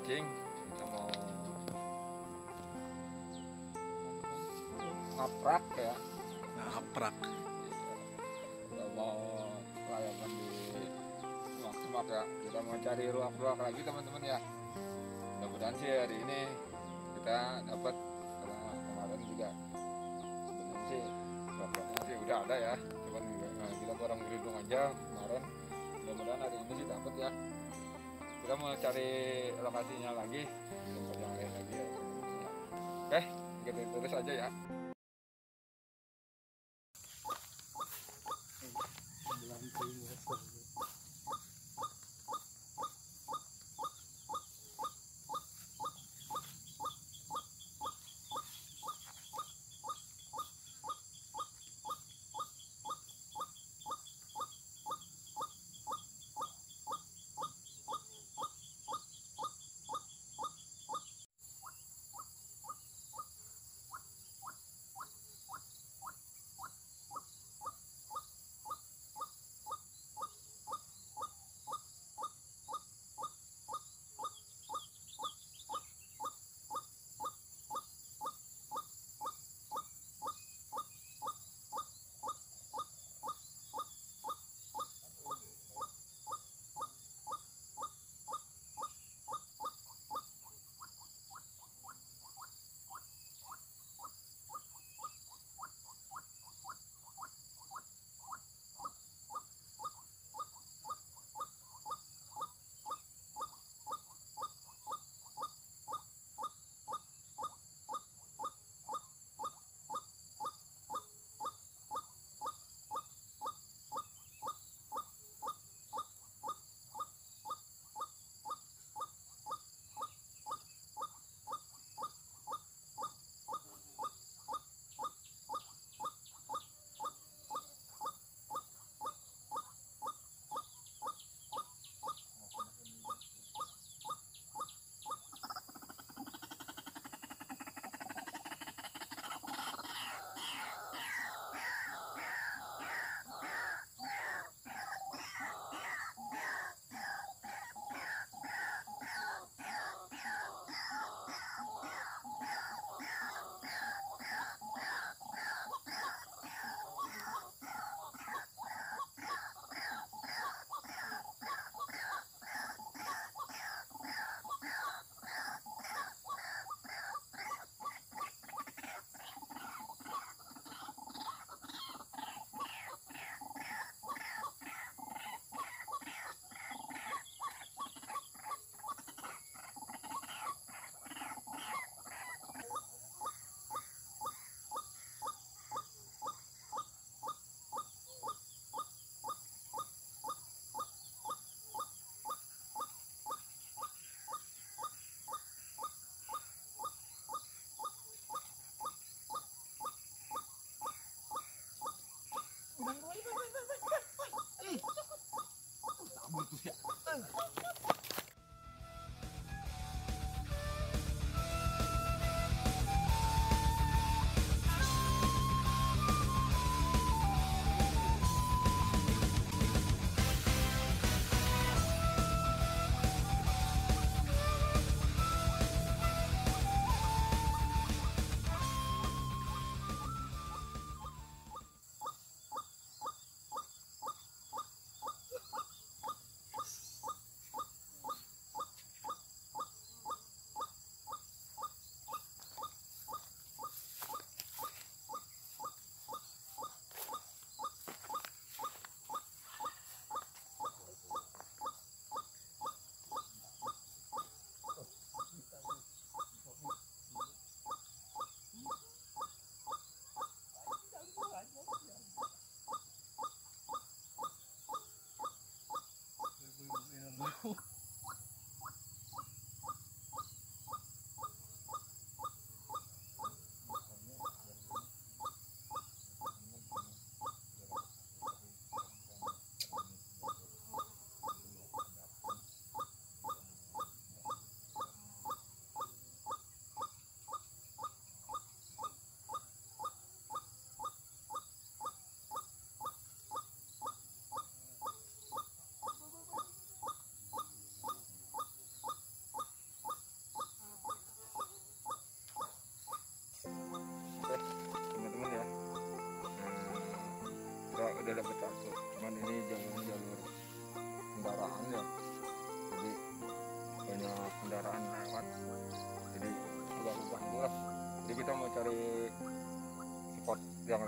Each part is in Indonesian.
mancing, kita mau ngaprak ya. Ngaprak. Kita mau layangan di semak-semak ya. Kita mau cari ruak-ruak lagi teman-teman ya. Mudah-mudahan sih hari ini kita dapat, karena kemarin juga sebenarnya sih ruak-ruaknya sih udah ada ya. Cuman kita kurang beruntung aja kemarin. Mudah-mudahan hari ini sih dapat ya. Kita mau cari lokasinya lagi, tempat yang lain lagi ya. Oke, kita terus aja ya.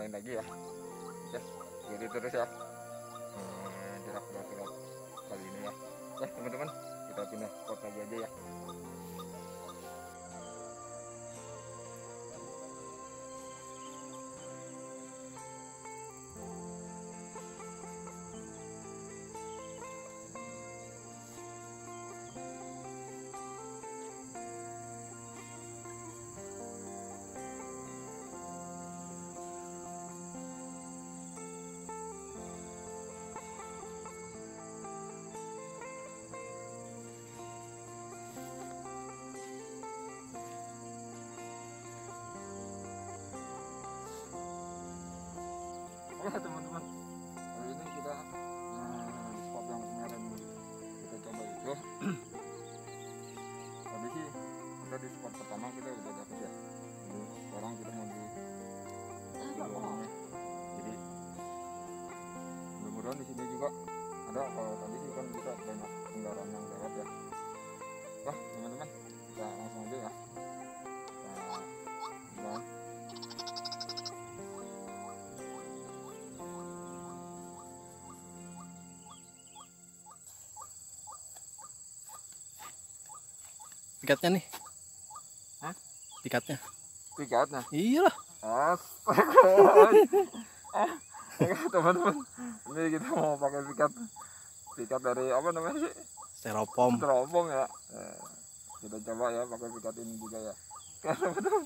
lain lagi ya. Oke, jadi terus ya jerak kali ini ya. Oke teman-teman, kita pindah spot lagi aja ya. Oke teman-teman, hari ini kita di spot yang kemarin kita coba itu tadi sih kita di spot pertama kita udah dapet ya. Jadi sekarang kita mau di bawahnya. Jadi mudah-mudahan di sini juga ada. Kalau tadi sih kan kita banyak kendaraan yang lewat ya. Wah teman-teman, kita langsung aja ya. Nah, pikatnya nih. Hah? Pikatnya. pikatnya. Iyalah. Teman-teman, ini kita mau pakai pikat dari apa namanya sih? Styrofoam. Styrofoam ya. Kita coba ya pakai pikat ini juga ya. Oke teman-teman.